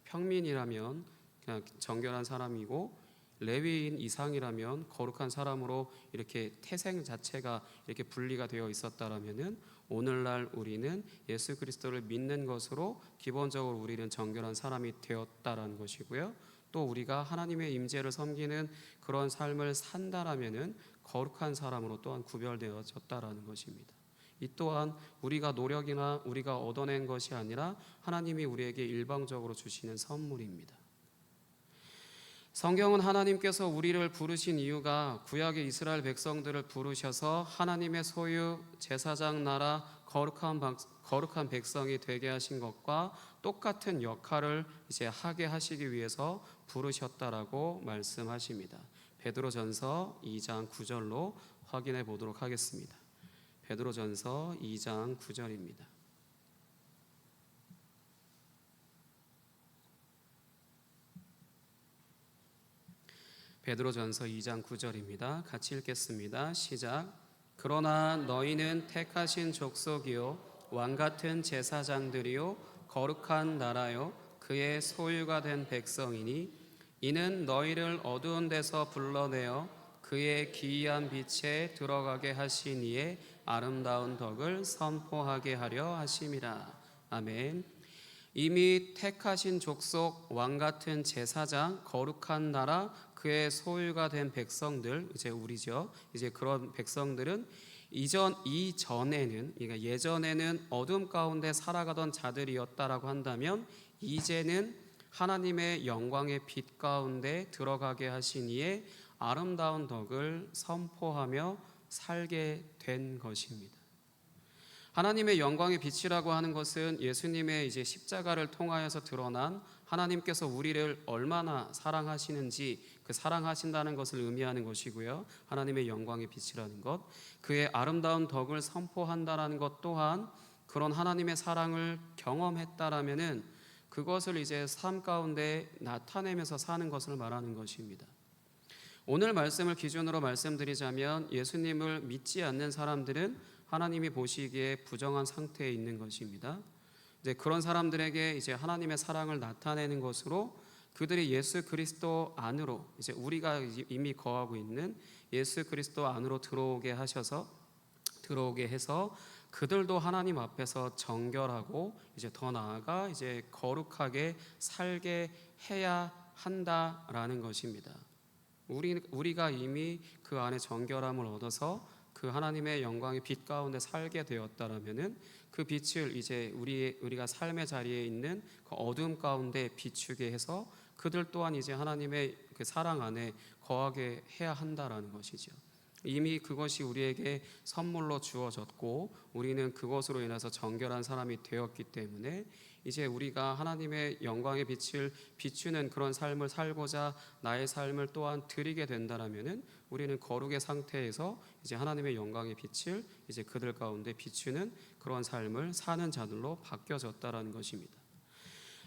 평민이라면 그냥 정결한 사람이고 레위인 이상이라면 거룩한 사람으로 이렇게 태생 자체가 이렇게 분리가 되어 있었다라면은 오늘날 우리는 예수 그리스도를 믿는 것으로 기본적으로 우리는 정결한 사람이 되었다라는 것이고요. 또 우리가 하나님의 임재를 섬기는 그런 삶을 산다라면은 거룩한 사람으로 또한 구별되어졌다라는 것입니다. 이 또한 우리가 노력이나 우리가 얻어낸 것이 아니라 하나님이 우리에게 일방적으로 주시는 선물입니다. 성경은 하나님께서 우리를 부르신 이유가 구약의 이스라엘 백성들을 부르셔서 하나님의 소유, 제사장 나라, 거룩한 백성이 되게 하신 것과 똑같은 역할을 이제 하게 하시기 위해서 부르셨다라고 말씀하십니다. 베드로전서 2장 9절로 확인해 보도록 하겠습니다. 베드로전서 2장 9절입니다. 베드로전서 2장 9절입니다. 같이 읽겠습니다. 시작. 그러나 너희는 택하신 족속이요 왕같은 제사장들이요 거룩한 나라요 그의 소유가 된 백성이니 이는 너희를 어두운 데서 불러내어 그의 기이한 빛에 들어가게 하신 이의 아름다운 덕을 선포하게 하려 하심이라. 아멘. 이미 택하신 족속, 왕같은 제사장, 거룩한 나라, 그의 소유가 된 백성들, 이제 우리죠. 이제 그런 백성들은 이전에는, 그러니까 예전에는 어둠 가운데 살아가던 자들이었다라고 한다면 이제는 하나님의 영광의 빛 가운데 들어가게 하신 이의 아름다운 덕을 선포하며 살게 된 것입니다. 하나님의 영광의 빛이라고 하는 것은 예수님의 이제 십자가를 통하여서 드러난 하나님께서 우리를 얼마나 사랑하시는지 그 사랑하신다는 것을 의미하는 것이고요. 하나님의 영광의 빛이라는 것, 그의 아름다운 덕을 선포한다라는 것 또한 그런 하나님의 사랑을 경험했다라면은 그것을 이제 삶 가운데 나타내면서 사는 것을 말하는 것입니다. 오늘 말씀을 기준으로 말씀드리자면 예수님을 믿지 않는 사람들은 하나님이 보시기에 부정한 상태에 있는 것입니다. 이제 그런 사람들에게 이제 하나님의 사랑을 나타내는 것으로 그들이 예수 그리스도 안으로 이제 우리가 이미 거하고 있는 예수 그리스도 안으로 들어오게 해서 그들도 하나님 앞에서 정결하고 이제 더 나아가 이제 거룩하게 살게 해야 한다라는 것입니다. 우리가 이미 그 안에 정결함을 얻어서 그 하나님의 영광의 빛 가운데 살게 되었다라면은 그 빛을 이제 우리가 삶의 자리에 있는 그 어둠 가운데 비추게 해서 그들 또한 이제 하나님의 그 사랑 안에 거하게 해야 한다라는 것이죠. 이미 그것이 우리에게 선물로 주어졌고 우리는 그것으로 인해서 정결한 사람이 되었기 때문에 이제 우리가 하나님의 영광의 빛을 비추는 그런 삶을 살고자 나의 삶을 또한 드리게 된다라면은 우리는 거룩의 상태에서 이제 하나님의 영광의 빛을 이제 그들 가운데 비추는 그런 삶을 사는 자들로 바뀌어졌다라는 것입니다.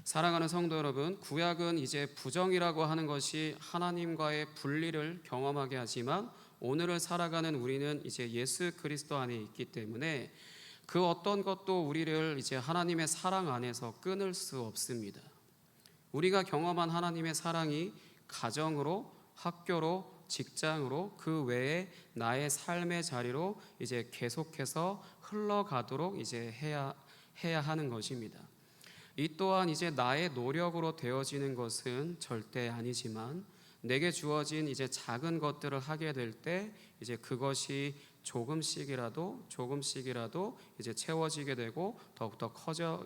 사랑하는 성도 여러분, 구약은 이제 부정이라고 하는 것이 하나님과의 분리를 경험하게 하지만 오늘을 살아가는 우리는 이제 예수 그리스도 안에 있기 때문에 그 어떤 것도 우리를 이제 하나님의 사랑 안에서 끊을 수 없습니다. 우리가 경험한 하나님의 사랑이 가정으로, 학교로, 직장으로 그 외에 나의 삶의 자리로 이제 계속해서 흘러가도록 이제 해야 하는 것입니다. 이 또한 이제 나의 노력으로 되어지는 것은 절대 아니지만 내게 주어진 이제 작은 것들을 하게 될 때 이제 그것이 조금씩이라도 이제 채워지게 되고 더욱더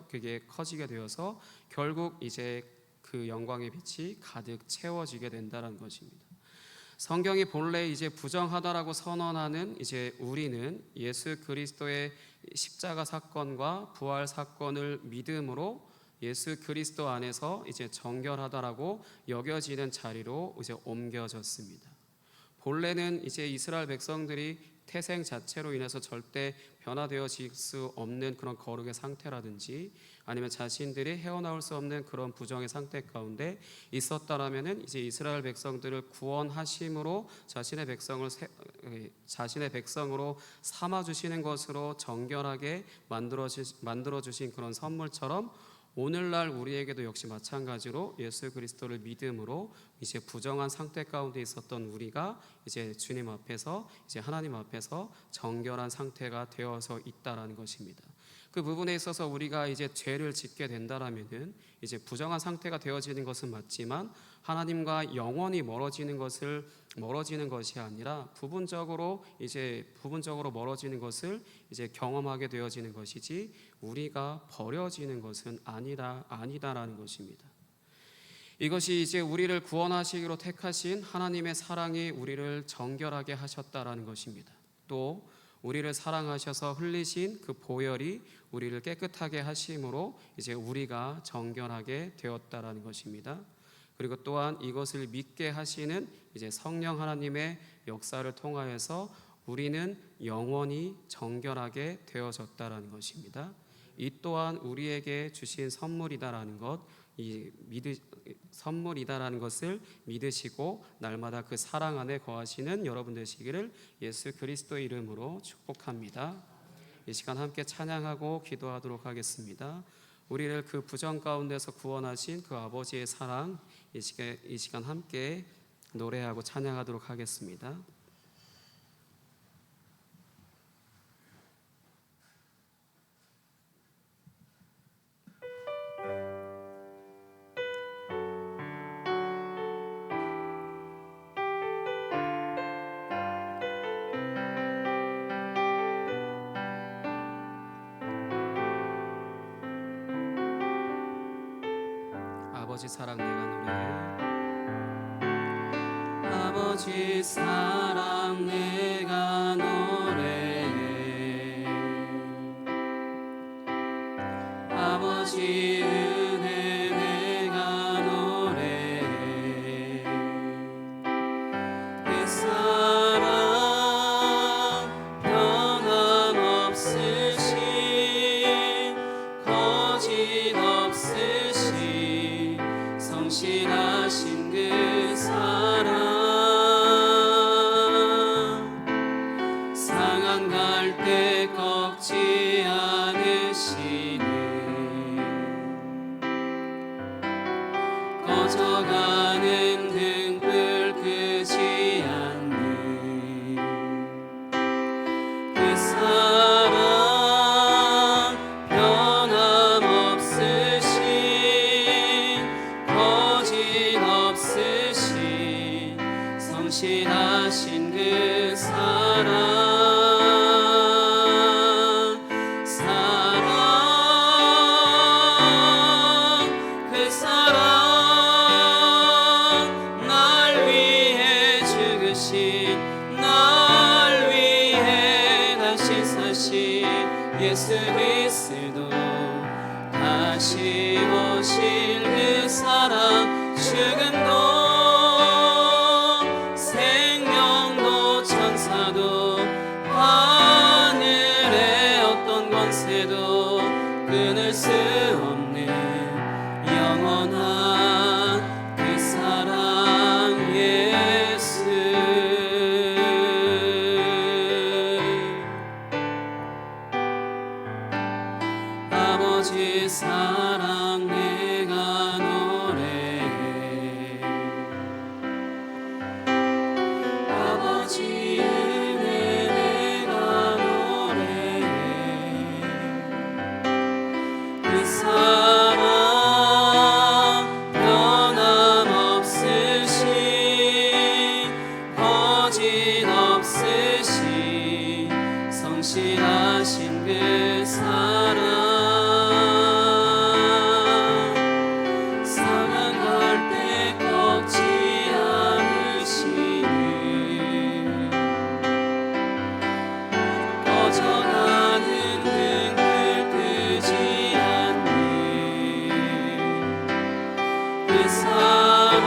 그게 커지게 되어서 결국 이제 그 영광의 빛이 가득 채워지게 된다는 것입니다. 성경이 본래 이제 부정하다라고 선언하는 이제 우리는 예수 그리스도의 십자가 사건과 부활 사건을 믿음으로 예수 그리스도 안에서 이제 정결하다라고 여겨지는 자리로 이제 옮겨졌습니다. 본래는 이제 이스라엘 백성들이 태생 자체로 인해서 절대 변화되어질 수 없는 그런 거룩의 상태라든지 아니면 자신들이 헤어나올 수 없는 그런 부정의 상태 가운데 있었다라면은 이제 이스라엘 백성들을 구원하심으로 자신의 백성으로 삼아 주시는 것으로 정결하게 만들어 주신 그런 선물처럼 오늘날 우리에게도 역시 마찬가지로 예수 그리스도를 믿음으로 이제 부정한 상태 가운데 있었던 우리가 이제 주님 앞에서 이제 하나님 앞에서 정결한 상태가 되어서 있다라는 것입니다. 그 부분에 있어서 우리가 이제 죄를 짓게 된다라면은 이제 부정한 상태가 되어지는 것은 맞지만 하나님과 영원히 멀어지는 것이 아니라 부분적으로 멀어지는 것을 이제 경험하게 되어지는 것이지 우리가 버려지는 것은 아니다라는 것입니다. 이것이 이제 우리를 구원하시기로 택하신 하나님의 사랑이 우리를 정결하게 하셨다라는 것입니다. 또 우리를 사랑하셔서 흘리신 그 보혈이 우리를 깨끗하게 하심으로 이제 우리가 정결하게 되었다라는 것입니다. 그리고 또한 이것을 믿게 하시는 이제 성령 하나님의 역사를 통하여서 우리는 영원히 정결하게 되어졌다라는 것입니다. 이 또한 우리에게 주신 선물이다라는 것을 믿으시고 날마다 그 사랑 안에 거하시는 여러분 되시기를 예수 그리스도의 이름으로 축복합니다. 이 시간 함께 찬양하고 기도하도록 하겠습니다. 우리를 그 부정 가운데서 구원하신 그 아버지의 사랑, 이 시간 함께 노래하고 찬양하도록 하겠습니다. 아버지 사랑 내가 노래해. 아버지 사랑 내가 노래해. 아버지 은혜 내가 노래해. 그 사랑 변함없으신 거짓 없으신 성실하신 그 사랑 상한 갈대 꺾지 않으시네. 꺼져가는 등불 끄지 않는 그 사랑 변함없으신 거짓 없으신 성실하신 그 사랑 그 사랑 날 위해 죽으신 날 위해 다시 사신 예수 그리스도 다시 오실 그 사랑 죽음도 생명도 천사도 하늘의 어떤 권세도 끊을 수 없는 영원한 그 사랑 예수. 아버지 사랑 내가 노래해. 아버지 은혜 내가 노래해. 그 사랑 변함없으신 거짓 없으신 성실하신 그 사랑 상한 갈대 꺾지 않으시는 꺼져가는 등불 끄지 않는 그 사랑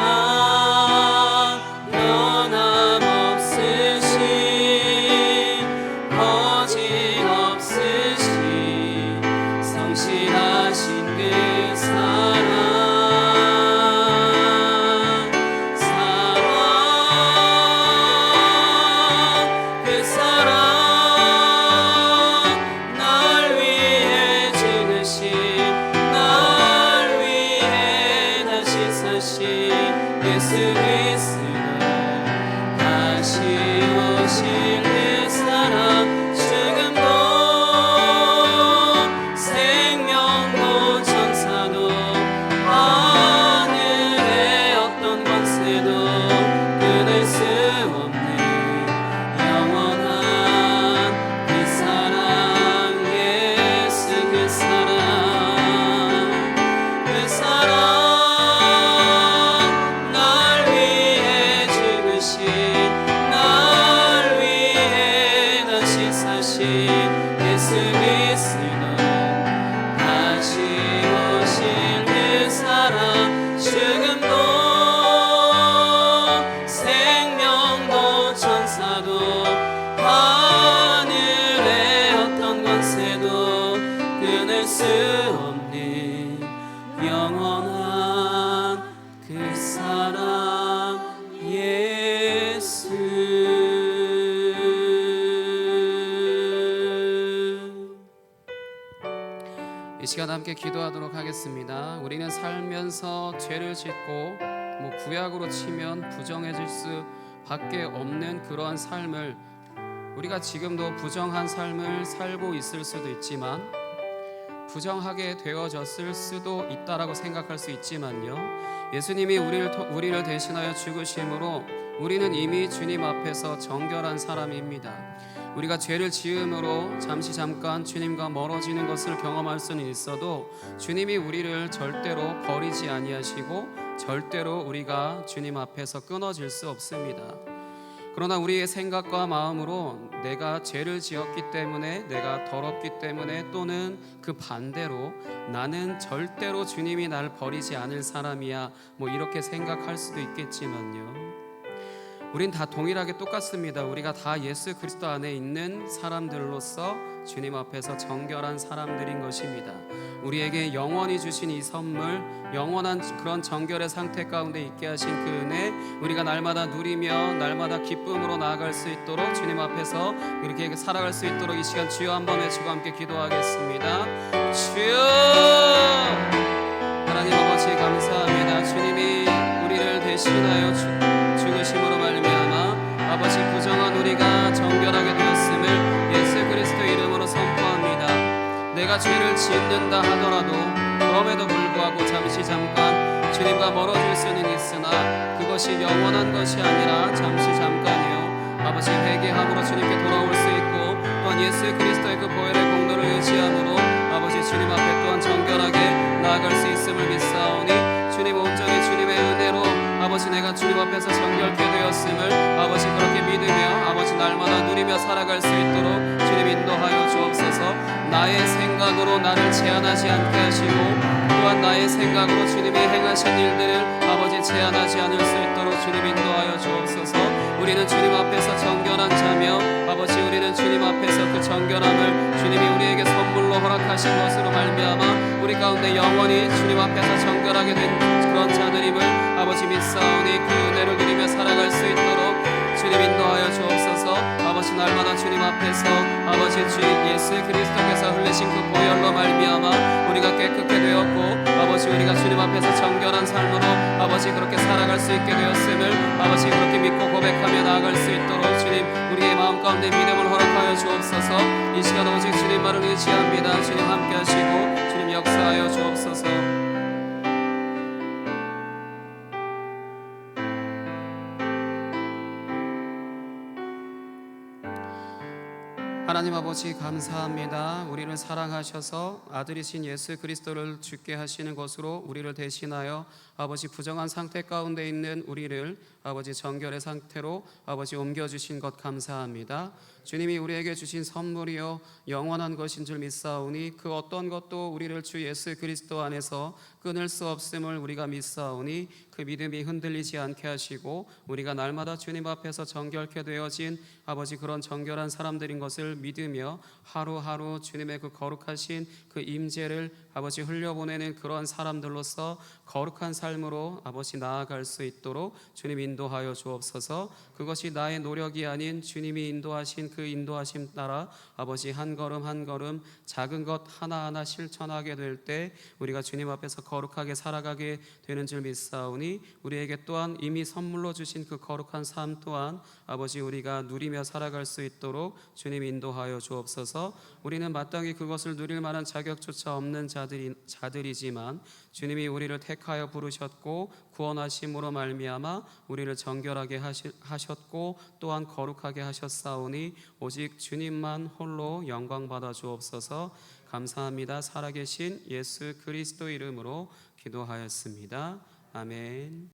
변함없으신 거짓 없으신 오신 예수 그리스도 다시 오실 그 사랑 죽음도 생명도 천사도 하늘의 어떤 권세도 끊을 수 없는 영원한 그 사랑 예수. 이 시간 함께 기도하도록 하겠습니다. 우리는 살면서 죄를 짓고 구약으로 치면 부정해질 수밖에 없는 그러한 삶을, 우리가 지금도 부정한 삶을 살고 있을 수도 있지만 부정하게 되어졌을 수도 있다라고 생각할 수 있지만요, 예수님이 우리를 대신하여 죽으심으로 우리는 이미 주님 앞에서 정결한 사람입니다. 우리가 죄를 지음으로 잠깐 주님과 멀어지는 것을 경험할 수는 있어도 주님이 우리를 절대로 버리지 아니하시고 절대로 우리가 주님 앞에서 끊어질 수 없습니다. 그러나 우리의 생각과 마음으로 내가 죄를 지었기 때문에, 내가 더럽기 때문에, 또는 그 반대로 나는 절대로 주님이 날 버리지 않을 사람이야, 이렇게 생각할 수도 있겠지만요, 우린 다 동일하게 똑같습니다. 우리가 다 예수 그리스도 안에 있는 사람들로서 주님 앞에서 정결한 사람들인 것입니다. 우리에게 영원히 주신 이 선물, 영원한 그런 정결의 상태 가운데 있게 하신 그 은혜, 우리가 날마다 누리며 날마다 기쁨으로 나아갈 수 있도록, 주님 앞에서 이렇게 살아갈 수 있도록 이 시간 주여 한번 외치고 함께 기도하겠습니다. 주여! 하나님 아버지 감사합니다. 주님이 우리를 대신하여 죽으심으로 말미암아 아버지 부정한 우리가 정결하게 되었음을 예수 그리스도의 이름으로 선포합니다. 내가 죄를 짓는다 하더라도 그럼에도 불구하고 잠깐 주님과 멀어질 수는 있으나 그것이 영원한 것이 아니라 잠깐이요, 아버지 회개함으로 주님께 돌아올 수 있고, 또한 예수 그리스도의 그 보혈의 공로를 의지함으로 아버지 주님 앞에 또한 정결하게 나아갈 수 있음을 믿사오니, 주님 온전히 주님의 은혜로 아버지 내가 주님 앞에서 정결케 되었음을 아버지 그렇게 믿으며 아버지 날마다 누리며 살아갈 수 있도록 주님 인도하여 주옵소서. 나의 생각으로 나를 제한하지 않게 하시고, 또한 나의 생각으로 주님이 행하신 일들을 아버지 제한하지 않을 수 있도록 주님 인도하여 주옵소서. 우리는 주님 앞에서 정결한 자며 아버지 우리는 주님 앞에서 그 정결함을 주님이 우리에게 선물로 허락하신 것으로 말미암아 우리 가운데 영원히 주님 앞에서 정결하게 된 그런 자들임을 아버지 믿사오니, 그 은혜를 누리며 살아갈 수 있도록 주님 인도하여 주옵소서. 아버지 날마다 주님 앞에서 아버지 주 예수 그리스도께서 흘리신 그 보혈로 말미암아 우리가 깨끗게 되었고, 아버지 우리가 주님 앞에서 정결한 삶으로 아버지 그렇게 살아갈 수 있게 되었음을 아버지 그렇게 믿고 고백하며 나아갈 수 있도록 주님 우리의 마음 가운데 믿음을 허락하여 주옵소서. 이 시간 오직 주님만을 의지합니다. 주님 함께 하시고 주님 역사하여 주옵소서. 하나님 아버지 감사합니다. 우리를 사랑하셔서 아들이신 예수 그리스도를 죽게 하시는 것으로 우리를 대신하여 아버지 부정한 상태 가운데 있는 우리를 아버지 정결의 상태로 아버지 옮겨주신 것 감사합니다. 주님이 우리에게 주신 선물이요 영원한 것인 줄 믿사오니, 그 어떤 것도 우리를 주 예수 그리스도 안에서 끊을 수 없음을 우리가 믿사오니, 그 믿음이 흔들리지 않게 하시고 우리가 날마다 주님 앞에서 정결케 되어진 아버지 그런 정결한 사람들인 것을 믿으며 하루하루 주님의 그 거룩하신 그 임재를 아버지 흘려보내는 그런 사람들로서 거룩한 삶으로 아버지 나아갈 수 있도록 주님 인도하여 주옵소서. 그것이 나의 노력이 아닌 주님이 인도하신 그 인도하심 따라 아버지 한 걸음 한 걸음 작은 것 하나하나 실천하게 될 때 우리가 주님 앞에서 거룩하게 살아가게 되는 줄 믿사오니, 우리에게 또한 이미 선물로 주신 그 거룩한 삶 또한 아버지 우리가 누리며 살아갈 수 있도록 주님 인도하여 주옵소서. 우리는 마땅히 그것을 누릴 만한 자격조차 없는 자들이지만 주님이 우리를 택하여 부르셨고 구원하심으로 말미암아 우리를 정결하게 하셨고 또한 거룩하게 하셨사오니, 오직 주님만 홀로 영광 받아 주옵소서. 감사합니다. 살아계신 예수 그리스도 이름으로 기도하였습니다. 아멘.